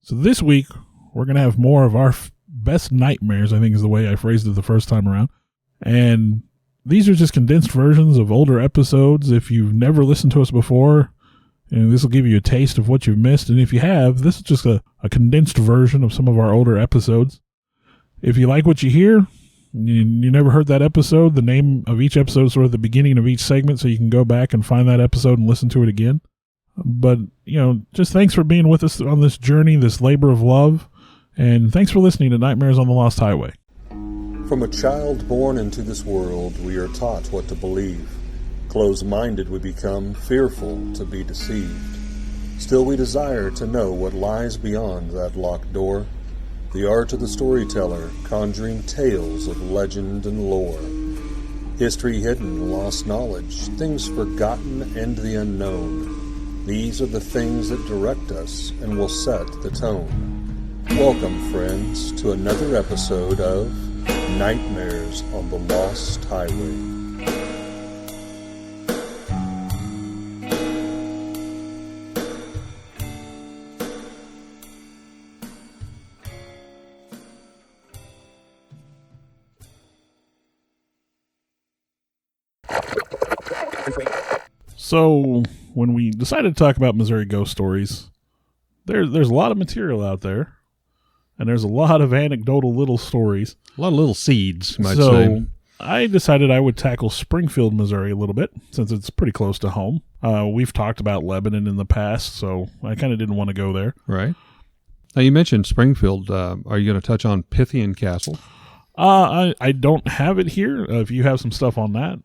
So this week, we're going to have more of our best nightmares, I think is the way I phrased it the first time around. And these are just condensed versions of older episodes. If you've never listened to us before, and this will give you a taste of what you've missed. And if you have, this is just a condensed version of some of our older episodes. If you like what you hear, you never heard that episode, the name of each episode is sort of the beginning of each segment, so you can go back and find that episode and listen to it again. But, just thanks for being with us on this journey, this labor of love, and thanks for listening to Nightmares on the Lost Highway. From a child born into this world, we are taught what to believe. Closed-minded we become, fearful to be deceived. Still we desire to know what lies beyond that locked door. The art of the storyteller, conjuring tales of legend and lore. History hidden, lost knowledge, things forgotten and the unknown. These are the things that direct us and will set the tone. Welcome, friends, to another episode of Nightmares on the Lost Highway. So, when we decided to talk about Missouri ghost stories, there's a lot of material out there, and there's a lot of anecdotal little stories. A lot of little seeds, you might say. So, I decided I would tackle Springfield, Missouri a little bit, since it's pretty close to home. We've talked about Lebanon in the past, so I kind of didn't want to go there. Right. Now, you mentioned Springfield. Are you going to touch on Pythian Castle? I don't have it here. If you have some stuff on that.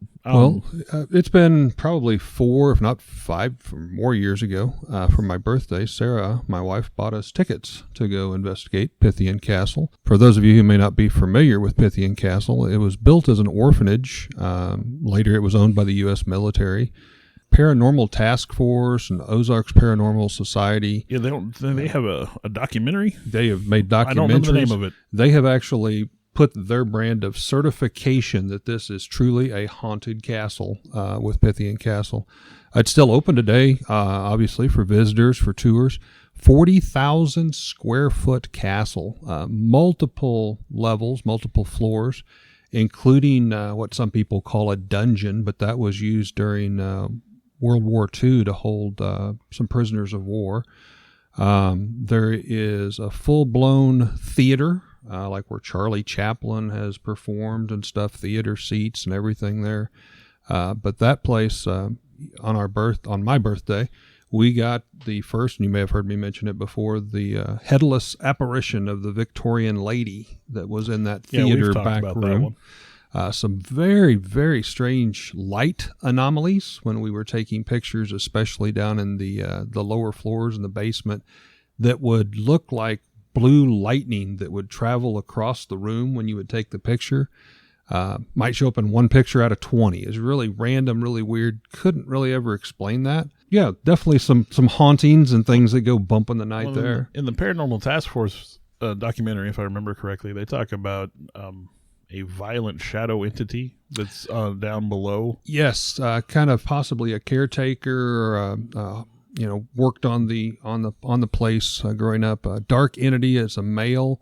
It's been probably 4, if not 5 more years ago. For my birthday, Sarah, my wife, bought us tickets to go investigate Pythian Castle. For those of you who may not be familiar with Pythian Castle, it was built as an orphanage. Later, it was owned by the U.S. military. Paranormal Task Force and Ozarks Paranormal Society. Yeah, they have a documentary. They have made documentaries. I don't remember the name of it. They have actually put their brand of certification that this is truly a haunted castle with Pythian Castle. It's still open today, obviously, for visitors, for tours. 40,000 square foot castle, multiple levels, multiple floors, including what some people call a dungeon, but that was used during World War II to hold some prisoners of war. There is a full-blown theater, like where Charlie Chaplin has performed and stuff, theater seats and everything there. But that place, on my birthday, we got the first, and you may have heard me mention it before, the headless apparition of the Victorian lady that was in that theater back room. Some very, very strange light anomalies when we were taking pictures, especially down in the lower floors in the basement, that would look like blue lightning that would travel across the room when you would take the picture. Might show up in one picture out of 20. It's really random, really weird. Couldn't really ever explain that. Yeah, definitely some hauntings and things that go bump in the night there. In the Paranormal Task Force documentary, if I remember correctly, they talk about a violent shadow entity that's down below. Yes, kind of possibly a caretaker or worked on the place growing up. A dark entity as a male,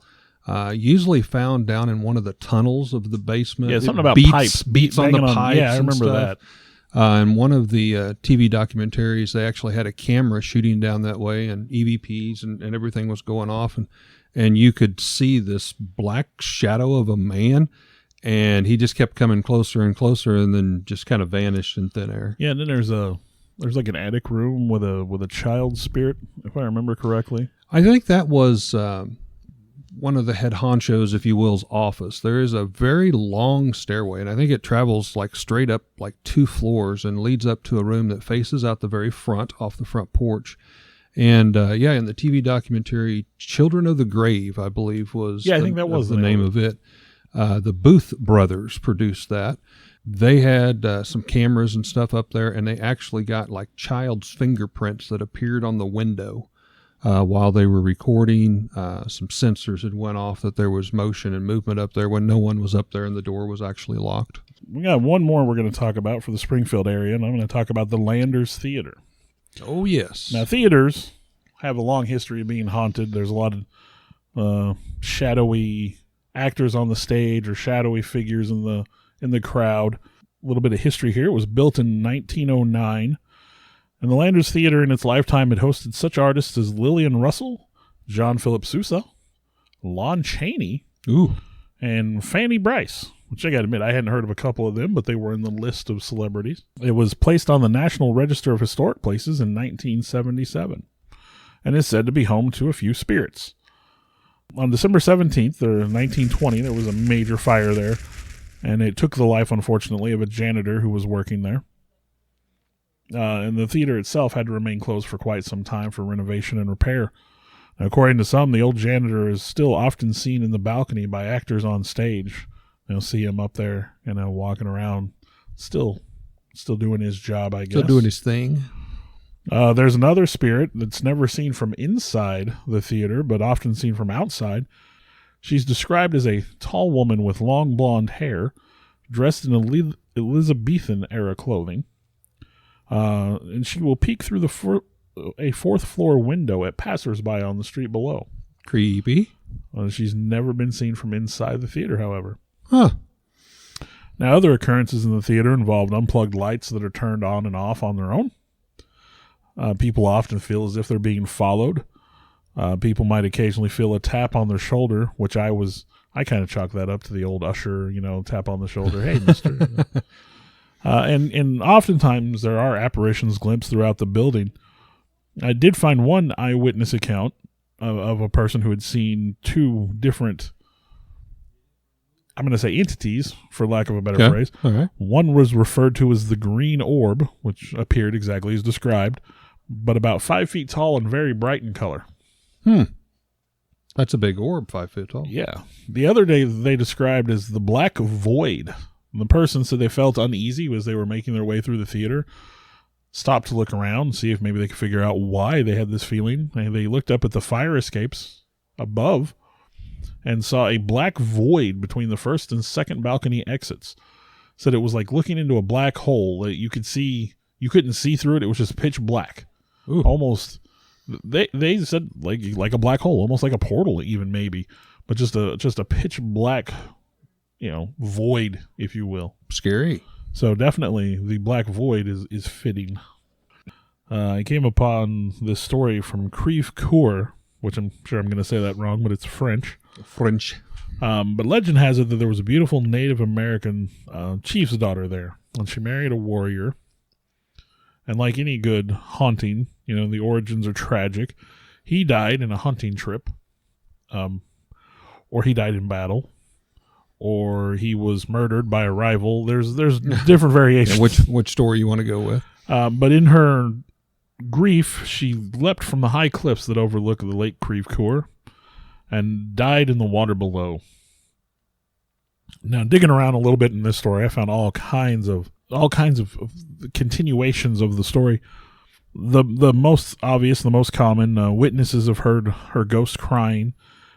usually found down in one of the tunnels of the basement. Yeah, something about pipes. Beats on the pipes. Yeah, I remember that. In one of the TV documentaries, they actually had a camera shooting down that way, and EVPs and everything was going off, and you could see this black shadow of a man, and he just kept coming closer and closer, and then just kind of vanished in thin air. Yeah, and then there's like an attic room with a child spirit, if I remember correctly. I think that was one of the head honchos, if you will's office. There is a very long stairway, and I think it travels like straight up like 2 floors and leads up to a room that faces out the very front, off the front porch. And in the TV documentary, Children of the Grave, I believe I think that was the name of it. The Booth brothers produced that. They had some cameras and stuff up there, and they actually got like child's fingerprints that appeared on the window while they were recording. Some sensors had went off that there was motion and movement up there when no one was up there and the door was actually locked. We got one more we're going to talk about for the Springfield area, and I'm going to talk about the Landers Theater. Oh, yes. Now, theaters have a long history of being haunted. There's a lot of shadowy actors on the stage or shadowy figures in the crowd. A little bit of history here. It was built in 1909, and the Landers Theater in its lifetime had hosted such artists as Lillian Russell, John Philip Sousa, Lon Chaney, and Fanny Brice, which I got to admit, I hadn't heard of a couple of them, but they were in the list of celebrities. It was placed on the National Register of Historic Places in 1977, and is said to be home to a few spirits. On December 17th, 1920, there was a major fire there, and it took the life, unfortunately, of a janitor who was working there. And the theater itself had to remain closed for quite some time for renovation and repair. Now, according to some, the old janitor is still often seen in the balcony by actors on stage. You'll see him up there, walking around, still doing his job, I guess. Still doing his thing. There's another spirit that's never seen from inside the theater, but often seen from outside. She's described as a tall woman with long blonde hair, dressed in Elizabethan-era clothing. And she will peek through a fourth-floor window at passersby on the street below. Creepy. She's never been seen from inside the theater, however. Huh. Now, other occurrences in the theater involved unplugged lights that are turned on and off on their own. People often feel as if they're being followed. People might occasionally feel a tap on their shoulder, which I kind of chalk that up to the old usher, tap on the shoulder. Hey, mister. And oftentimes there are apparitions glimpsed throughout the building. I did find one eyewitness account of a person who had seen two different, I'm going to say entities, for lack of a better phrase. All right. One was referred to as the green orb, which appeared exactly as described, but about 5 feet tall and very bright in color. That's a big orb, 5 feet tall. Yeah. The other day they described as the black void. The person said they felt uneasy as they were making their way through the theater, stopped to look around and see if maybe they could figure out why they had this feeling. And they looked up at the fire escapes above and saw a black void between the first and second balcony exits. Said it was like looking into a black hole that you couldn't see through it. It was just pitch black. Ooh. Almost, they said like a black hole, almost like a portal even maybe, but just a pitch black, void, if you will. Scary. So definitely the black void is fitting. I came upon this story from Creve Coeur, which I'm sure I'm going to say that wrong, but it's French. But legend has it that there was a beautiful Native American chief's daughter there, and she married a warrior. And like any good haunting, the origins are tragic. He died in a hunting trip, or he died in battle, or he was murdered by a rival. There's different variations. Which story you want to go with? But in her grief, she leapt from the high cliffs that overlook the Lake Creve Coeur and died in the water below. Now, digging around a little bit in this story, I found all kinds of continuations of the story. The most obvious, the most common, witnesses have heard her ghost crying,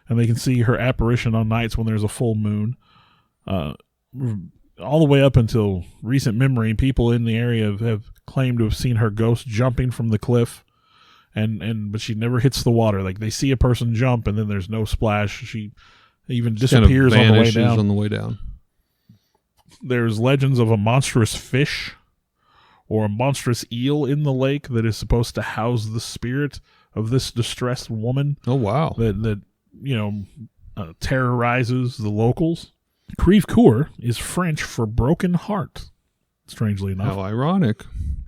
and they can see her apparition on nights when there's a full moon. All the way up until recent memory, people in the area have claimed to have seen her ghost jumping from the cliff, but she never hits the water. Like, they see a person jump, and then there's no splash. She even disappears kind of on the way down. There's legends of a monstrous fish or a monstrous eel in the lake that is supposed to house the spirit of this distressed woman. Oh, wow. That terrorizes the locals. Creve Coeur is French for broken heart, strangely enough. How ironic.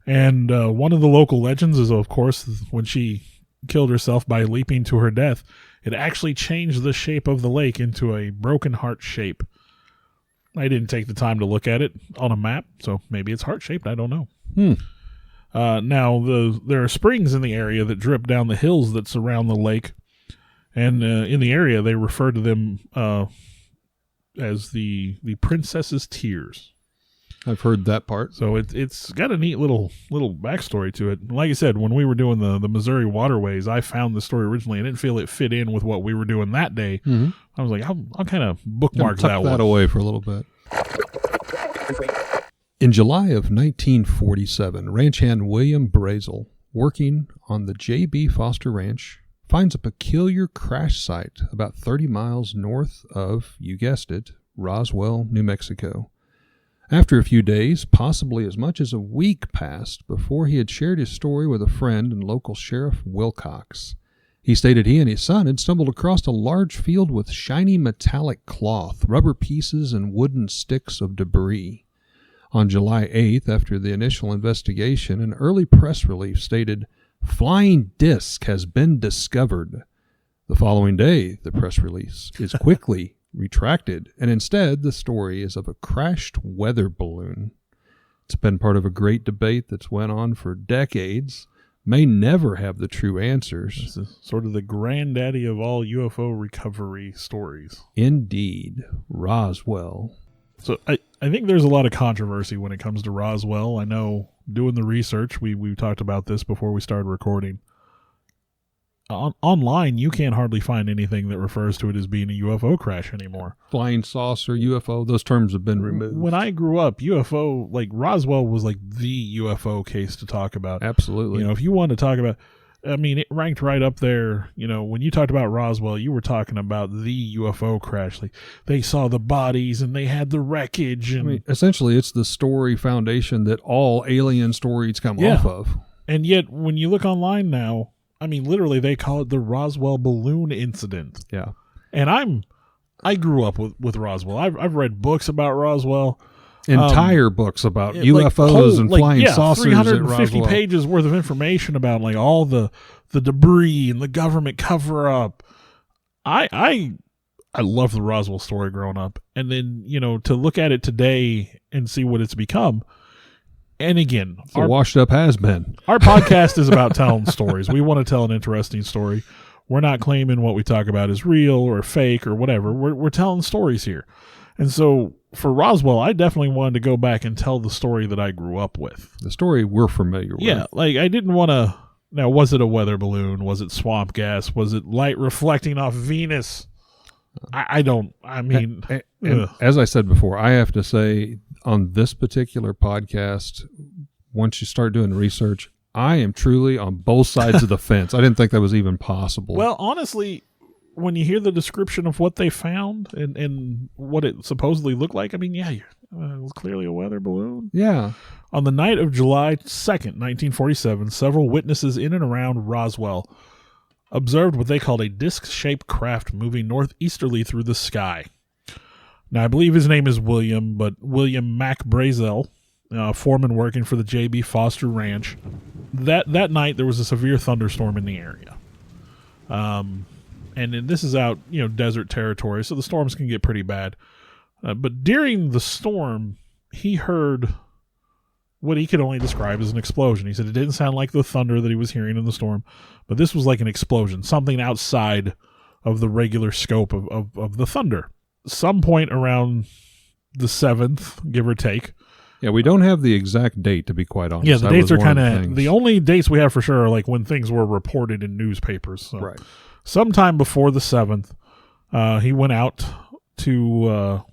And one of the local legends is, of course, when she killed herself by leaping to her death, it actually changed the shape of the lake into a broken heart shape. I didn't take the time to look at it on a map, so maybe it's heart-shaped. I don't know. Now, there are springs in the area that drip down the hills that surround the lake, and in the area they refer to them as the Princess's Tears. I've heard that part. So it's got a neat little backstory to it. Like I said, when we were doing the Missouri waterways, I found the story originally. I didn't feel it fit in with what we were doing that day. Mm-hmm. I was like, I'll kind of bookmark that one. Tuck that away for a little bit. In July of 1947, ranch hand William Brazel working on the J.B. Foster Ranch, finds a peculiar crash site about 30 miles north of, you guessed it, Roswell, New Mexico. After a few days, possibly as much as a week passed before he had shared his story with a friend and local Sheriff Wilcox. He stated he and his son had stumbled across a large field with shiny metallic cloth, rubber pieces, and wooden sticks of debris. On July 8th, after the initial investigation, an early press release stated, "Flying disc has been discovered." The following day, the press release is quickly retracted, and instead the story is of a crashed weather balloon. It's been part of a great debate that's went on for decades, may never have the true answers. This is sort of the granddaddy of all UFO recovery stories. Indeed, Roswell. So I think there's a lot of controversy when it comes to Roswell. I know doing the research, we talked about this before we started recording. Online, you can't hardly find anything that refers to it as being a UFO crash anymore. Flying saucer, UFO, those terms have been removed. When I grew up, UFO, like Roswell was like the UFO case to talk about. Absolutely. You know, if you wanted to talk about, I mean, it ranked right up there. You know, when you talked about Roswell, you were talking about the UFO crash. Like, they saw the bodies and they had the wreckage. And, I mean, essentially, it's the story foundation that all alien stories come off of. And yet, when you look online now, I mean, literally, they call it the Roswell balloon incident. Yeah. And I grew up with Roswell. I've read books about Roswell. Entire books about UFOs and flying saucers 350 at Roswell. pages worth of information about like all the debris and the government cover up. I love the Roswell story growing up, and then to look at it today and see what it's become. And again, it's a washed up has been. Our podcast is about telling stories. We want to tell an interesting story. We're not claiming what we talk about is real or fake or whatever. We're telling stories here. And so for Roswell, I definitely wanted to go back and tell the story that I grew up with. The story we're familiar with. Yeah, like I didn't want to. Now, was it a weather balloon? Was it swamp gas? Was it light reflecting off Venus? I don't. I mean, and as I said before, I have to say on this particular podcast, once you start doing research, I am truly on both sides of the fence. I didn't think that was even possible. Well, honestly, when you hear the description of what they found and what it supposedly looked like, I mean, yeah, it was clearly a weather balloon. Yeah. On the night of July 2nd, 1947, several witnesses in and around Roswell observed what they called a disc-shaped craft moving northeasterly through the sky. Now, I believe his name is William Mac Brazel, foreman working for the J.B. Foster Ranch. That night, there was a severe thunderstorm in the area. And then this is out, desert territory, so the storms can get pretty bad. But during the storm, he heard what he could only describe as an explosion. He said it didn't sound like the thunder that he was hearing in the storm, but this was like an explosion, something outside of the regular scope of the thunder. Some point around the 7th, give or take. Yeah, we don't have the exact date, to be quite honest. Yeah, the dates are kind of, the only dates we have for sure are like when things were reported in newspapers. So. Right. Sometime before the 7th, he went out to,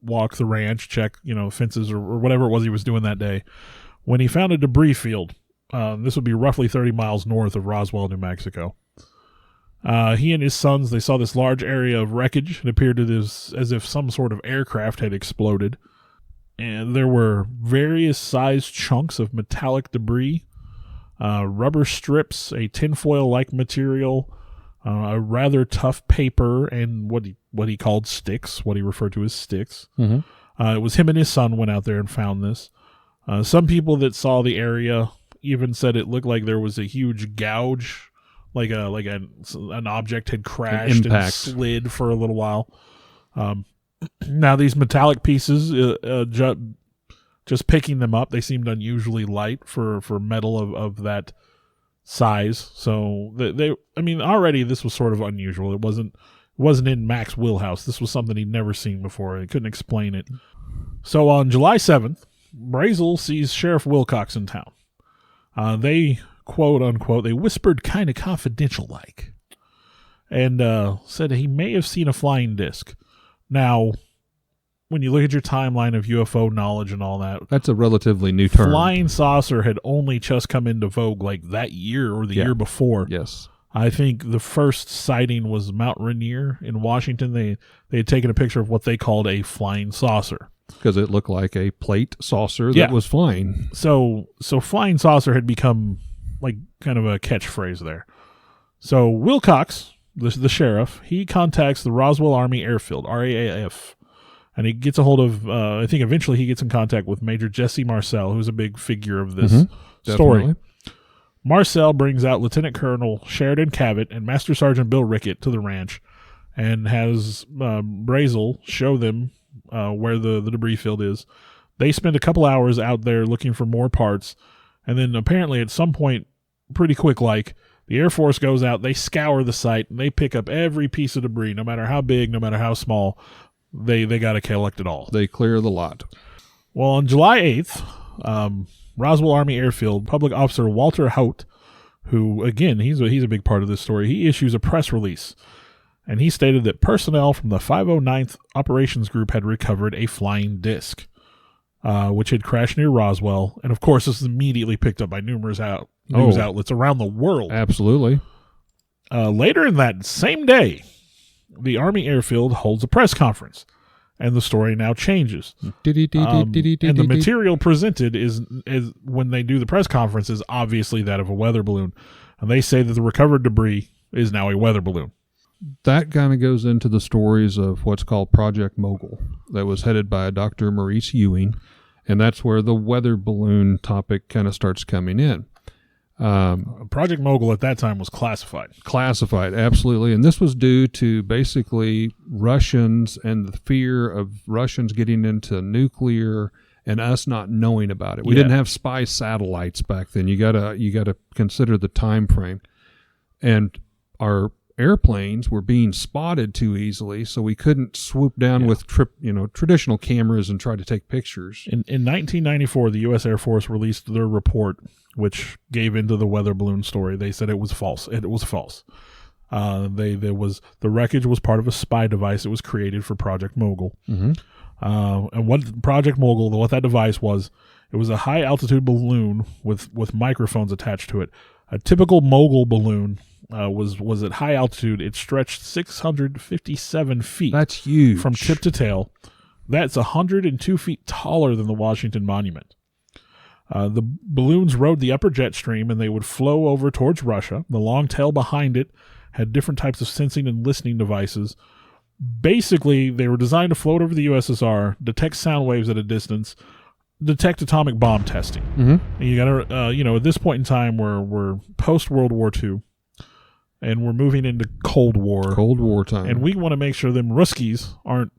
walk the ranch, check, fences or whatever it was he was doing that day, when he found a debris field. This would be roughly 30 miles north of Roswell, New Mexico. He and his sons, they saw this large area of wreckage. It appeared as if some sort of aircraft had exploded. And there were various sized chunks of metallic debris, rubber strips, a tinfoil-like material, a rather tough paper, and what he called sticks, what he referred to as sticks. Mm-hmm. It was him and his son went out there and found this. Some people that saw the area even said it looked like there was a huge gouge, like an object had crashed and slid for a little while. Now these metallic pieces, just picking them up, they seemed unusually light for metal of that size. So already this was sort of unusual. It wasn't in Mac's wheelhouse. This was something he'd never seen before. He couldn't explain it. So on July 7th, Brazel sees Sheriff Wilcox in town. They, quote unquote, they whispered kind of confidential like, and said he may have seen a flying disc. Now, when you look at your timeline of UFO knowledge and all that, That's a relatively new term. flying saucer had only just come into vogue like that year or the year before. Yes. I think the first sighting was Mount Rainier in Washington. They had taken a picture of what they called a flying saucer. Because it looked like a plate saucer that was flying. So flying saucer had become like kind of a catchphrase there. So Wilcox, the sheriff, he contacts the Roswell Army Airfield, RAAF, and he gets a hold of, I think eventually he gets in contact with Major Jesse Marcel, who's a big figure of this story. Definitely. Marcel brings out Lieutenant Colonel Sheridan Cabot and Master Sergeant Bill Rickett to the ranch and has Brazel show them where the debris field is. They spend a couple hours out there looking for more parts, and then apparently at some point, pretty quick like, the Air Force goes out, they scour the site, and they pick up every piece of debris, no matter how big, no matter how small. They got to collect it all. They clear the lot. Well, on July 8th, Roswell Army Airfield, Public Officer Walter Haut, who, again, he's a big part of this story, he issues a press release. And he stated that personnel from the 509th Operations Group had recovered a flying disc, which had crashed near Roswell. And, of course, this is immediately picked up by numerous news outlets around the world. Absolutely. Later in that same day, the Army Airfield holds a press conference. And the story now changes. And the material presented is when they do the press conference is obviously that of a weather balloon. And they say that the recovered debris is now a weather balloon. That kind of goes into the stories of what's called Project Mogul that was headed by Dr. Maurice Ewing. And that's where the weather balloon topic kind of starts coming in. Project Mogul at that time was classified. Classified, absolutely. And this was due to basically Russians and the fear of Russians getting into nuclear and us not knowing about it. We didn't have spy satellites back then. You gotta consider the time frame. And our airplanes were being spotted too easily, so we couldn't swoop down with traditional cameras and try to take pictures. In 1994, the U.S. Air Force released their report, which gave into the weather balloon story. They said it was false. It was false. The wreckage was part of a spy device that was created for Project Mogul. Mm-hmm. And what Project Mogul, what that device was, it was a high altitude balloon with microphones attached to it. A typical Mogul balloon was at high altitude. It stretched 657 feet. That's huge. From tip to tail. That's 102 feet taller than the Washington Monument. The balloons rode the upper jet stream, and they would flow over towards Russia. The long tail behind it had different types of sensing and listening devices. Basically, they were designed to float over the USSR, detect sound waves at a distance, detect atomic bomb testing. Mm-hmm. And you got to, at this point in time, we're post World War II, and we're moving into Cold War. Cold War time, and we want to make sure them Ruskies aren't,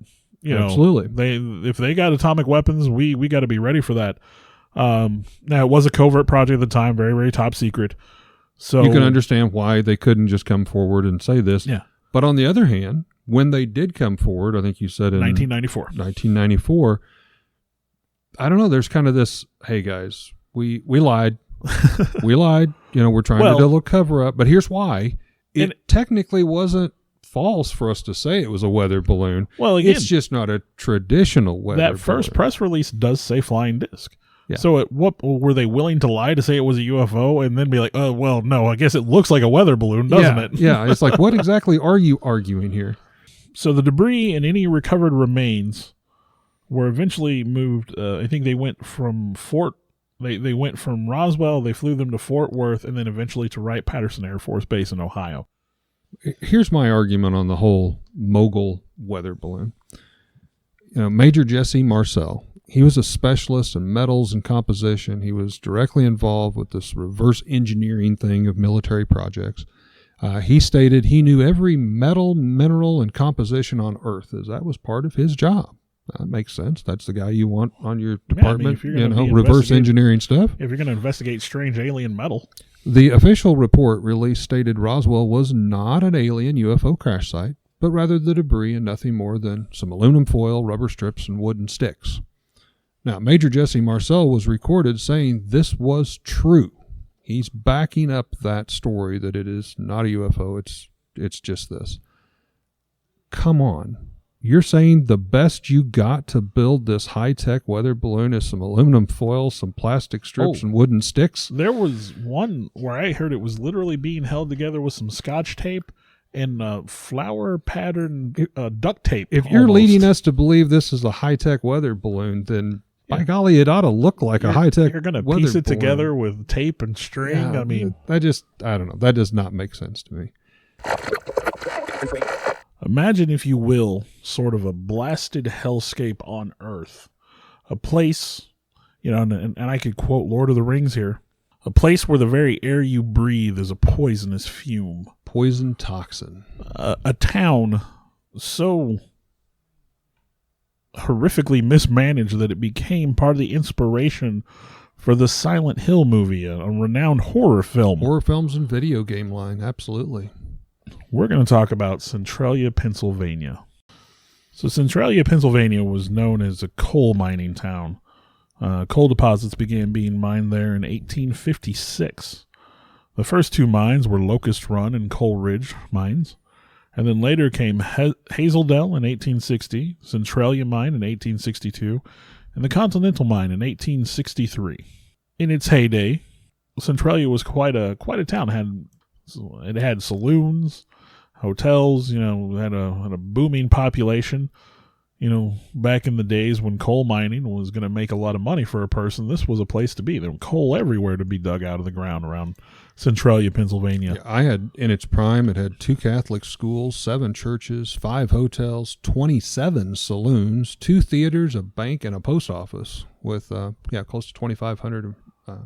absolutely. If they got atomic weapons, we got to be ready for that. Now it was a covert project at the time, very, very top secret. So you can understand why they couldn't just come forward and say this. Yeah. But on the other hand, when they did come forward, I think you said in 1994, I don't know, there's kind of this, hey guys, we lied. We lied. We're trying to do a little cover up, but here's why. It technically wasn't false for us to say it was a weather balloon. Well, again, it's just not a traditional weather balloon. That first press release does say flying disc. Yeah. So what were they willing to lie to say it was a UFO and then be like, oh, well, no, I guess it looks like a weather balloon, doesn't it? Yeah, it's like, what exactly are you arguing here? So the debris and any recovered remains were eventually moved. I think they went from they went from Roswell, they flew them to Fort Worth, and then eventually to Wright-Patterson Air Force Base in Ohio. Here's my argument on the whole Mogul weather balloon. Major Jesse Marcel, he was a specialist in metals and composition. He was directly involved with this reverse engineering thing of military projects. He stated he knew every metal, mineral, and composition on Earth, as that was part of his job. That makes sense. That's the guy you want on your department, reverse engineering stuff. If you're going to investigate strange alien metal. The official report released stated Roswell was not an alien UFO crash site, but rather the debris and nothing more than some aluminum foil, rubber strips, and wooden sticks. Now, Major Jesse Marcel was recorded saying this was true. He's backing up that story that it is not a UFO. It's just this. Come on. you're saying the best you got to build this high-tech weather balloon is some aluminum foil, some plastic strips, and wooden sticks? There was one where I heard it was literally being held together with some Scotch tape and flower pattern duct tape. If you're leading us to believe this is a high-tech weather balloon, then by golly, it ought to look like a high-tech. You're going to piece it together with tape and string. Yeah, I mean, I don't know. That does not make sense to me. Imagine, if you will, sort of a blasted hellscape on Earth. A place, and I could quote Lord of the Rings here, a place where the very air you breathe is a poisonous fume. Poison toxin. A town so horrifically mismanaged that it became part of the inspiration for the Silent Hill movie, a renowned horror film. Horror films and video game line, absolutely. We're going to talk about Centralia, Pennsylvania. So Centralia, Pennsylvania was known as a coal mining town. Coal deposits began being mined there in 1856. The first two mines were Locust Run and Coal Ridge mines, and then later came Hazeldale in 1860, Centralia Mine in 1862, and the Continental Mine in 1863. In its heyday, Centralia was quite a town. It had saloons, hotels, had a booming population. Back in the days when coal mining was going to make a lot of money for a person, this was a place to be. There was coal everywhere to be dug out of the ground around Centralia, Pennsylvania. Yeah, in its prime, it had 2 Catholic schools, 7 churches, 5 hotels, 27 saloons, 2 theaters, a bank, and a post office with close to 2,500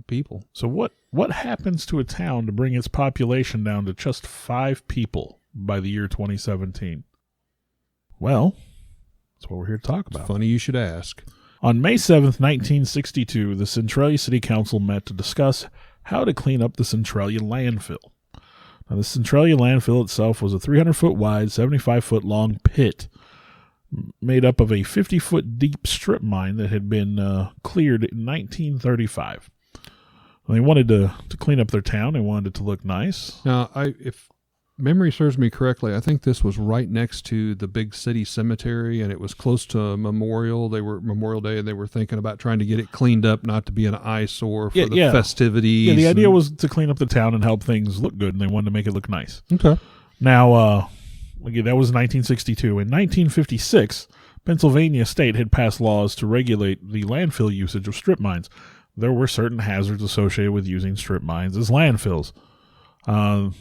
people. So what happens to a town to bring its population down to just 5 people by the year 2017? Well, that's what we're here to talk about. It's funny you should ask. On May 7th, 1962, the Centralia City Council met to discuss how to clean up the Centralia landfill. Now, the Centralia landfill itself was a 300-foot wide, 75-foot long pit made up of a 50-foot deep strip mine that had been cleared in 1935. They wanted to clean up their town. They wanted it to look nice. Now, if memory serves me correctly, I think this was right next to the big city cemetery, and it was close to Memorial Day, and they were thinking about trying to get it cleaned up, not to be an eyesore for the festivities. Yeah, the idea was to clean up the town and help things look good, and they wanted to make it look nice. Okay. Now, again, that was 1962. In 1956, Pennsylvania state had passed laws to regulate the landfill usage of strip mines. There were certain hazards associated with using strip mines as landfills.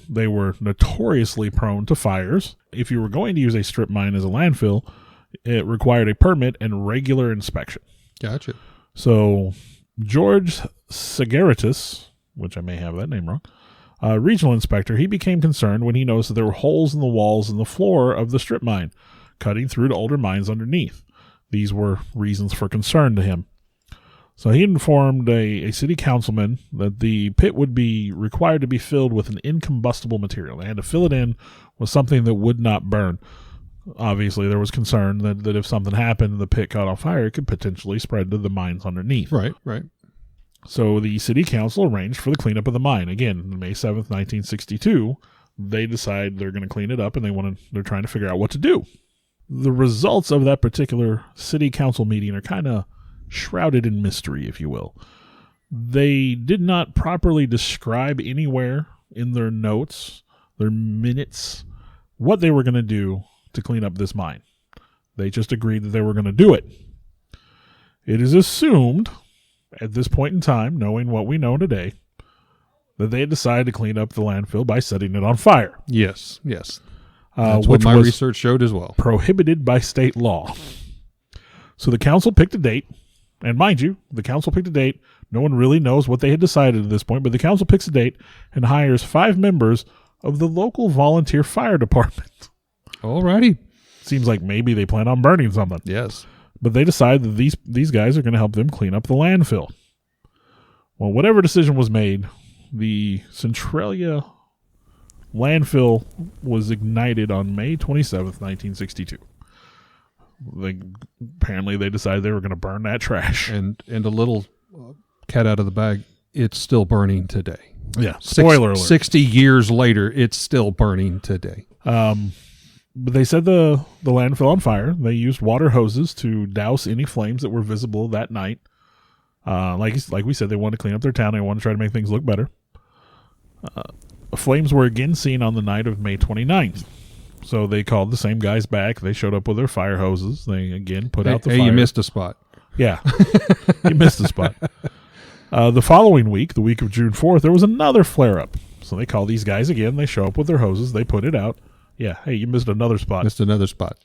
They were notoriously prone to fires. If you were going to use a strip mine as a landfill, it required a permit and regular inspection. Gotcha. So George Sagaritis, which I may have that name wrong, regional inspector, he became concerned when he noticed that there were holes in the walls and the floor of the strip mine, cutting through to older mines underneath. These were reasons for concern to him. So he informed a city councilman that the pit would be required to be filled with an incombustible material. They had to fill it in with something that would not burn. Obviously, there was concern that if something happened and the pit caught on fire, it could potentially spread to the mines underneath. Right. So the city council arranged for the cleanup of the mine. Again, May 7th, 1962, they decide they're going to clean it up, and they're trying to figure out what to do. The results of that particular city council meeting are kind of shrouded in mystery, if you will. They did not properly describe anywhere in their notes, their minutes, what they were going to do to clean up this mine. They just agreed that they were going to do it. It is assumed, at this point in time, knowing what we know today, that they had decided to clean up the landfill by setting it on fire. Yes. That's what my research showed as well. Prohibited by state law. So the council picked a date. And mind you, the council picked a date. No one really knows what they had decided at this point, but the council picks a date and hires 5 members of the local volunteer fire department. Alrighty. Seems like maybe they plan on burning something. Yes. But they decide that these guys are going to help them clean up the landfill. Well, whatever decision was made, the Centralia landfill was ignited on May 27th, 1962. Apparently they decided they were going to burn that trash. And a little cat out of the bag, it's still burning today. Yeah, spoiler alert. 60 years later, it's still burning today. But they said the landfill on fire. They used water hoses to douse any flames that were visible that night. Like we said, they wanted to clean up their town. They wanted to try to make things look better. Flames were again seen on the night of May 29th. So they called the same guys back. They showed up with their fire hoses. They again put out the fire. Hey, you missed a spot. Yeah, you missed a spot. The following week, the week of June 4th, there was another flare-up. So they call these guys again. They show up with their hoses. They put it out. Yeah, hey, you missed another spot. Missed another spot.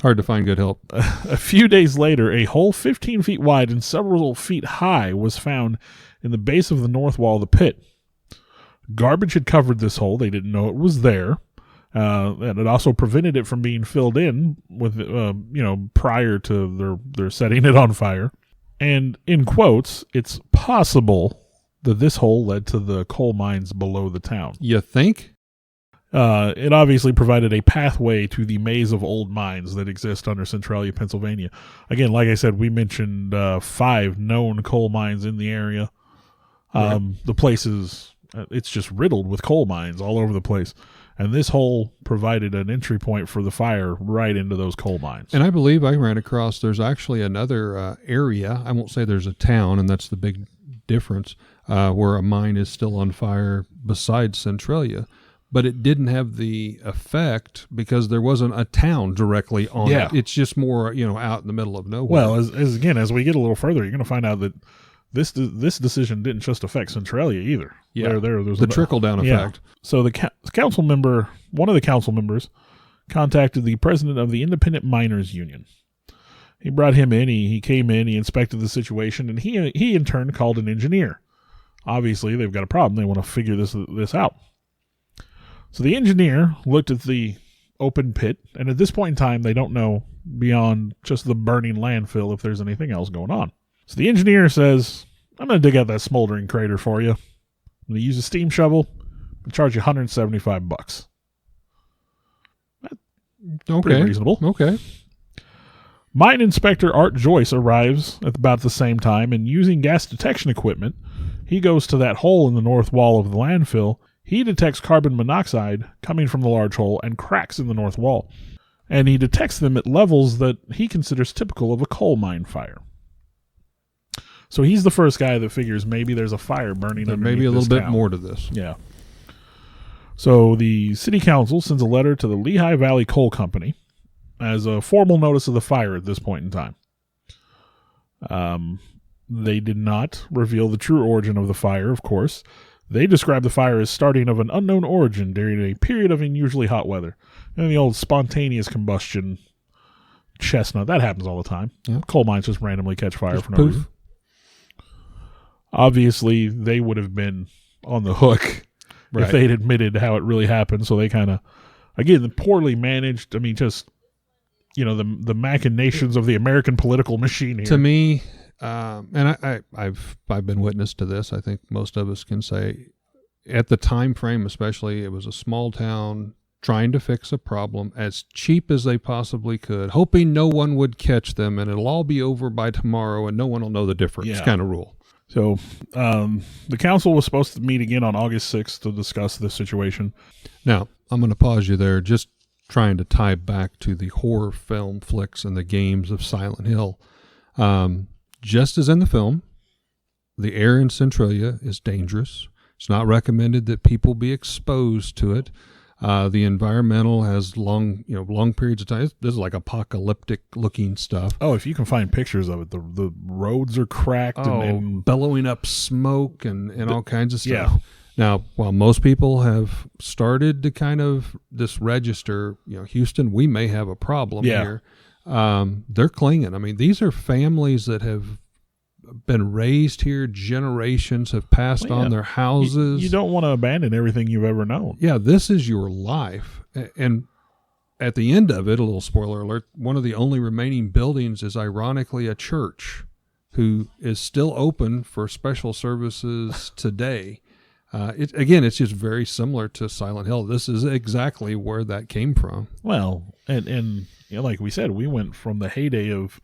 Hard to find good help. A few days later, a hole 15 feet wide and several feet high was found in the base of the north wall of the pit. Garbage had covered this hole. They didn't know it was there. And it also prevented it from being filled in with, prior to their setting it on fire. And in quotes, it's possible that this hole led to the coal mines below the town. You think? It obviously provided a pathway to the maze of old mines that exist under Centralia, Pennsylvania. Again, like I said, we mentioned 5 known coal mines in the area. Right. The place it's just riddled with coal mines all over the place. And this hole provided an entry point for the fire right into those coal mines. And I believe I ran across, there's actually another area. I won't say there's a town, and that's the big difference, where a mine is still on fire besides Centralia. But it didn't have the effect because there wasn't a town directly on it. It's just more, out in the middle of nowhere. Well, as we get a little further, you're going to find out that this decision didn't just affect Centralia either. Yeah, there's the trickle-down effect. So one of the council members, contacted the president of the Independent Miners Union. He brought him in. He came in. He inspected the situation, and he in turn called an engineer. Obviously, they've got a problem. They want to figure this out. So the engineer looked at the open pit, and at this point in time, they don't know beyond just the burning landfill if there's anything else going on. So the engineer says, I'm going to dig out that smoldering crater for you. I'm going to use a steam shovel and charge you $175. That's pretty reasonable. Okay. Mine inspector Art Joyce arrives at about the same time, and using gas detection equipment, he goes to that hole in the north wall of the landfill. He detects carbon monoxide coming from the large hole and cracks in the north wall, and he detects them at levels that he considers typical of a coal mine fire. So he's the first guy that figures maybe there's a fire burning underneath maybe a little this bit town. more to this. Yeah. So the city council sends a letter to the Lehigh Valley Coal Company as a formal notice of the fire at this point in time. They did not reveal the true origin of the fire, of course. They described the fire as starting of an unknown origin during a period of unusually hot weather. And the old spontaneous combustion chestnut, that happens all the time. Yeah. Coal mines just randomly catch fire Just for no poof. reason. Obviously, they would have been on the hook if they'd admitted how it really happened. So they kind of, again, poorly managed. I mean, just, the machinations of the American political machine here. To me, and I've been witness to this. I think most of us can say, at the time frame, especially, it was a small town trying to fix a problem as cheap as they possibly could, hoping no one would catch them, and it'll all be over by tomorrow, and no one will know the difference. Kind of rule. So the council was supposed to meet again on August 6th to discuss this situation. Now, I'm going to pause you there, just trying to tie back to the horror film flicks and the games of Silent Hill. Just as in the film, the air in Centralia is dangerous. It's not recommended that people be exposed to it. The environmental has long periods of time. This is like apocalyptic looking stuff. Oh, if you can find pictures of it, the roads are cracked and bellowing up smoke and all kinds of stuff. Yeah. Now, while most people have started to kind of this register, Houston, we may have a problem here. They're clinging. I mean, these are families that have been raised here. Generations have passed on their houses. You don't want to abandon everything you've ever known. Yeah, this is your life. And at the end of it, a little spoiler alert, one of the only remaining buildings is ironically a church who is still open for special services today. It's just very similar to Silent Hill. This is exactly where that came from. Well, and like we said, we went from the heyday of,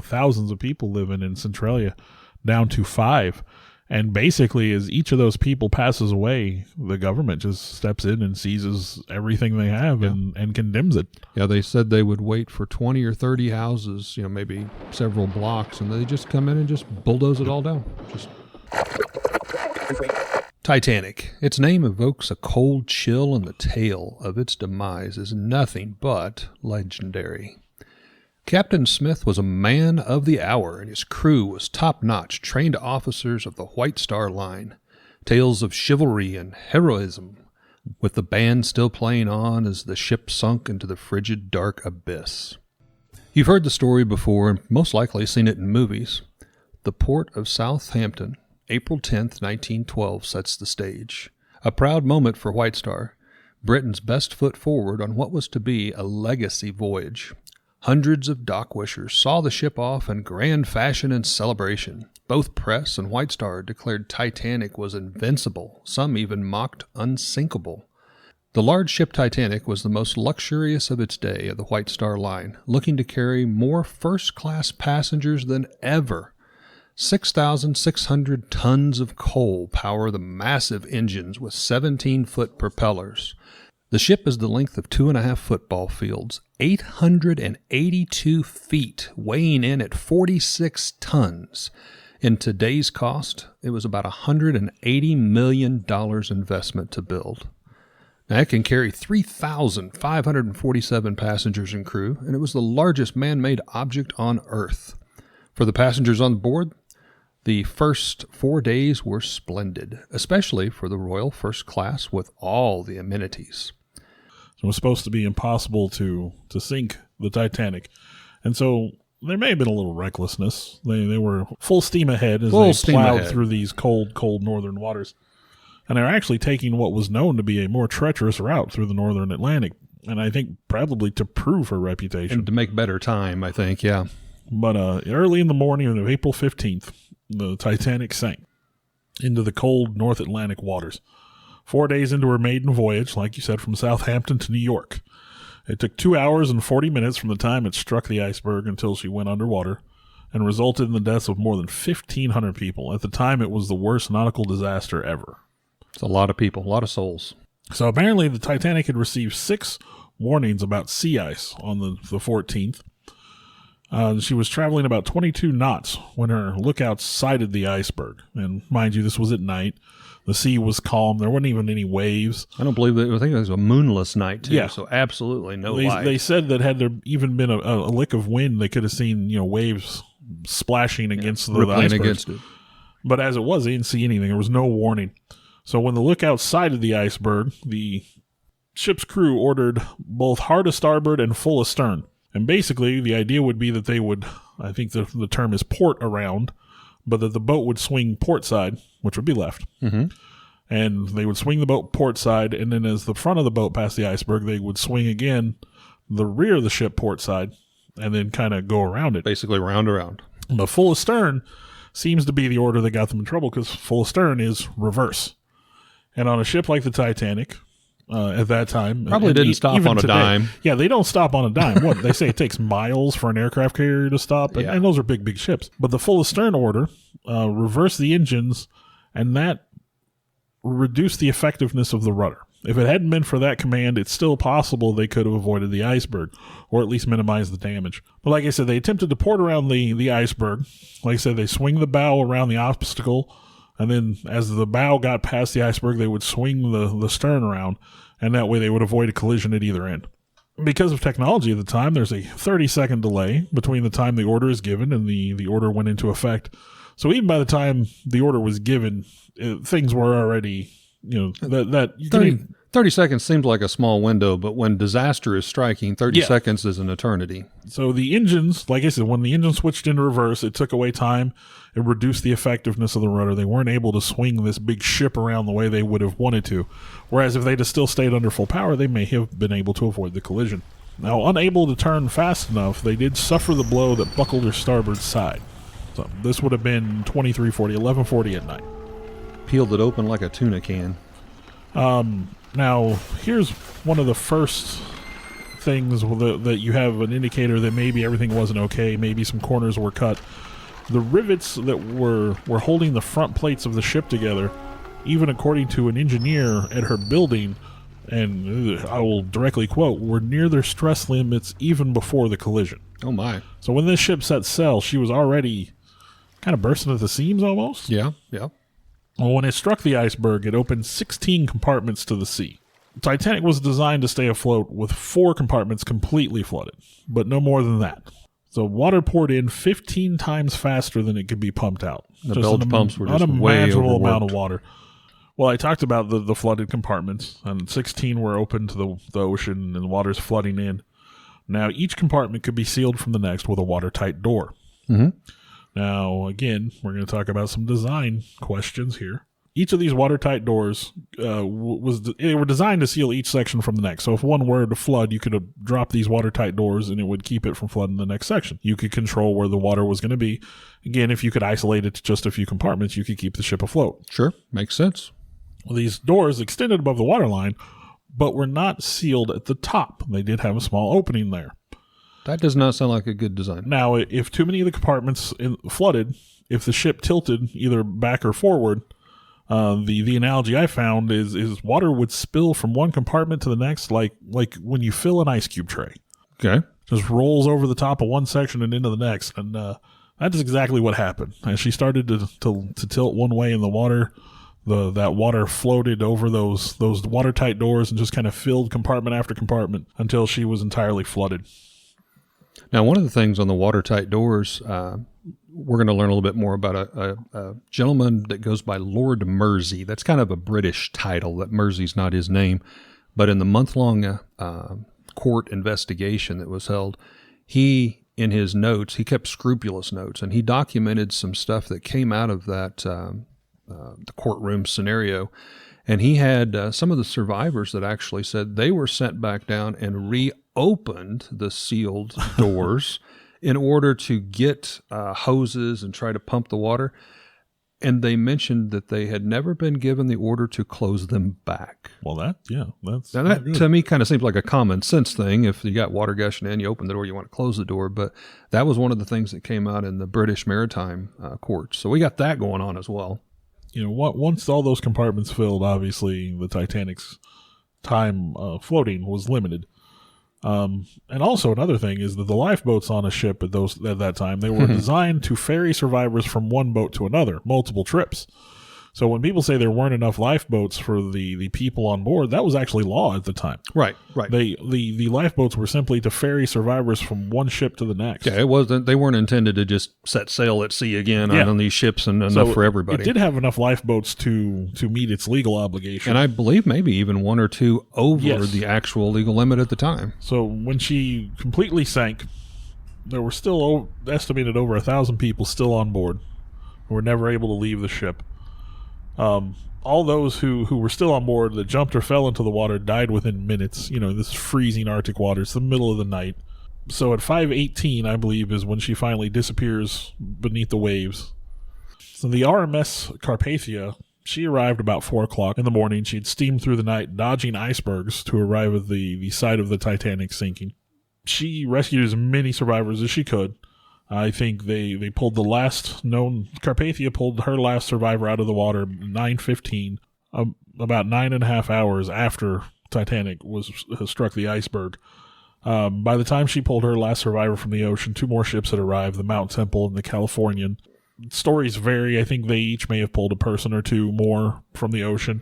thousands of people living in Centralia down to 5. And basically, as each of those people passes away, the government just steps in and seizes everything they have and condemns it. Yeah, they said they would wait for 20 or 30 houses, maybe several blocks, and they just come in and just bulldoze it all down. Titanic. Its name evokes a cold chill, and the tale of its demise is nothing but legendary. Captain Smith was a man of the hour, and his crew was top-notch, trained officers of the White Star Line. Tales of chivalry and heroism, with the band still playing on as the ship sunk into the frigid, dark abyss. You've heard the story before, and most likely seen it in movies. The port of Southampton, April 10th, 1912, sets the stage. A proud moment for White Star, Britain's best foot forward on what was to be a legacy voyage. Hundreds of dock wishers saw the ship off in grand fashion and celebration. Both press and White Star declared Titanic was invincible, some even mocked unsinkable. The large ship Titanic was the most luxurious of its day of the White Star Line, looking to carry more first-class passengers than ever. 6,600 tons of coal power the massive engines with 17-foot propellers. The ship is the length of 2.5 football fields, 882 feet, weighing in at 46 tons. In today's cost, it was about $180 million investment to build. Now, it can carry 3,547 passengers and crew, and it was the largest man-made object on Earth. For the passengers on board, the first 4 days were splendid, especially for the Royal First Class with all the amenities. It was supposed to be impossible to sink the Titanic. And so there may have been a little recklessness. They were full steam ahead as they plowed through these cold northern waters. And they're actually taking what was known to be a more treacherous route through the northern Atlantic. And I think probably to prove her reputation. And to make better time, I think, yeah. But early in the morning of April 15th, the Titanic sank into the cold North Atlantic waters. 4 days into her maiden voyage, like you said, from Southampton to New York. It took 2 hours and 40 minutes from the time it struck the iceberg until she went underwater, and resulted in the deaths of more than 1,500 people. At the time, it was the worst nautical disaster ever. It's a lot of people, a lot of souls. So apparently the Titanic had received 6 warnings about sea ice on the 14th. She was traveling about 22 knots when her lookouts sighted the iceberg. And mind you, this was at night. The sea was calm. There weren't even any waves. I don't believe that. I think it was a moonless night, too. Yeah. So absolutely no light. They said that had there even been a lick of wind, they could have seen waves splashing against the iceberg. Against it. But as it was, they didn't see anything. There was no warning. So when the lookout sighted the iceberg, the ship's crew ordered both hard a starboard and full astern. And basically, the idea would be that they would, I think the term is port around, but that the boat would swing port side, which would be left. Mm-hmm. And they would swing the boat port side, and then as the front of the boat passed the iceberg, they would swing again the rear of the ship port side, and then kind of go around it. Basically round around. But full astern seems to be the order that got them in trouble, because full astern is reverse. And on a ship like the Titanic, at that time, probably didn't stop on a dime. Yeah, they don't stop on a dime. What they say, it takes miles for an aircraft carrier to stop, and those are big ships. But the full astern order reversed the engines, and that reduced the effectiveness of the rudder. If it hadn't been for that command, it's still possible they could have avoided the iceberg, or at least minimized the damage. But like I said, they attempted to port around the iceberg. Like I said, they swing the bow around the obstacle, and then as the bow got past the iceberg, they would swing the stern around, and that way they would avoid a collision at either end. Because of technology at the time, there's a 30-second delay between the time the order is given and the order went into effect. So even by the time the order was given, things were already, 30 seconds seems like a small window, but when disaster is striking, 30 seconds is an eternity. So the engines, like I said, when the engine switched into reverse, it took away time. It reduced the effectiveness of the rudder. They weren't able to swing this big ship around the way they would have wanted to. Whereas if they'd have still stayed under full power, they may have been able to avoid the collision. Now, unable to turn fast enough, they did suffer the blow that buckled their starboard side. So this would have been 11:40 at night. Peeled it open like a tuna can. Now, here's one of the first things that you have an indicator that maybe everything wasn't okay, maybe some corners were cut. The rivets that were holding the front plates of the ship together, even according to an engineer at her building, and I will directly quote, were near their stress limits even before the collision. Oh, my. So when this ship set sail, she was already kind of bursting at the seams almost. Yeah. Well, when it struck the iceberg, it opened 16 compartments to the sea. Titanic was designed to stay afloat with 4 compartments completely flooded, but no more than that. So water poured in 15 times faster than it could be pumped out. The bilge pumps were just way unimaginable overworked. amount of water. Well, I talked about the flooded compartments, and 16 were open to the ocean, and the water's flooding in. Now, each compartment could be sealed from the next with a watertight door. Mm-hmm. Now, again, we're going to talk about some design questions here. Each of these watertight doors they were designed to seal each section from the next. So if one were to flood, you could drop these watertight doors and it would keep it from flooding the next section. You could control where the water was going to be. Again, if you could isolate it to just a few compartments, you could keep the ship afloat. Sure, makes sense. Well, these doors extended above the waterline, but were not sealed at the top. They did have a small opening there. That does not sound like a good design. Now, if too many of the compartments flooded, if the ship tilted either back or forward, the analogy I found is water would spill from one compartment to the next, like when you fill an ice cube tray. Okay. Just rolls over the top of one section and into the next, and that's exactly what happened. As she started to tilt one way in the water, that water floated over those watertight doors and just kind of filled compartment after compartment until she was entirely flooded. Now, one of the things on the watertight doors, we're going to learn a little bit more about a gentleman that goes by Lord Mersey. That's kind of a British title. That Mersey's not his name. But in the month-long court investigation that was held, he, in his notes, he kept scrupulous notes, and he documented some stuff that came out of that the courtroom scenario. And he had some of the survivors that actually said they were sent back down and reopened the sealed doors in order to get hoses and try to pump the water. And they mentioned that they had never been given the order to close them back. Well, that's now that good. to me kind of seems like a common sense thing. If you got water gushing in, you open the door, you want to close the door. But that was one of the things that came out in the British maritime courts. So we got that going on as well. Once all those compartments filled, obviously the Titanic's time floating was limited. And also another thing is that the lifeboats on a ship at that time, they were designed to ferry survivors from one boat to another, multiple trips. So when people say there weren't enough lifeboats for the people on board, that was actually law at the time. Right. The lifeboats were simply to ferry survivors from one ship to the next. Yeah, it wasn't. They weren't intended to just set sail at sea again on these ships and enough for everybody. It did have enough lifeboats to meet its legal obligation. And I believe maybe even one or two over the actual legal limit at the time. So when she completely sank, there were still estimated over 1,000 people still on board who were never able to leave the ship. All those who were still on board that jumped or fell into the water died within minutes. This is freezing Arctic water. It's the middle of the night. So at 5:18, I believe, is when she finally disappears beneath the waves. So the RMS Carpathia, she arrived about 4 o'clock in the morning. She'd steamed through the night, dodging icebergs to arrive at the site of the Titanic sinking. She rescued as many survivors as she could. I think they pulled the last known. Carpathia pulled her last survivor out of the water at 9:15, about 9.5 hours after Titanic struck the iceberg. By the time she pulled her last survivor from the ocean, 2 more ships had arrived, the Mount Temple and the Californian. Stories vary. I think they each may have pulled a person or two more from the ocean.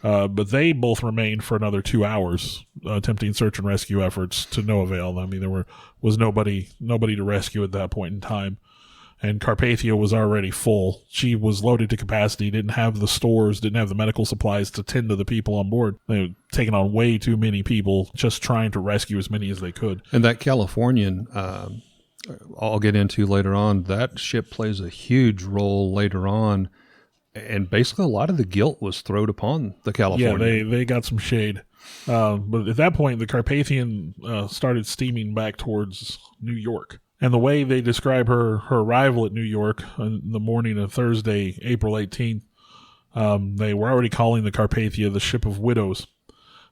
But they both remained for another 2 hours, attempting search and rescue efforts to no avail. I mean, there was nobody to rescue at that point in time. And Carpathia was already full. She was loaded to capacity, didn't have the stores, didn't have the medical supplies to tend to the people on board. They were taking on way too many people, just trying to rescue as many as they could. And that Californian, I'll get into later on, that ship plays a huge role later on. And basically, a lot of the guilt was thrown upon the Californian. Yeah, they got some shade. But at that point, the Carpathian started steaming back towards New York. And the way they describe her arrival at New York in the morning of Thursday, April 18th, they were already calling the Carpathia the Ship of Widows.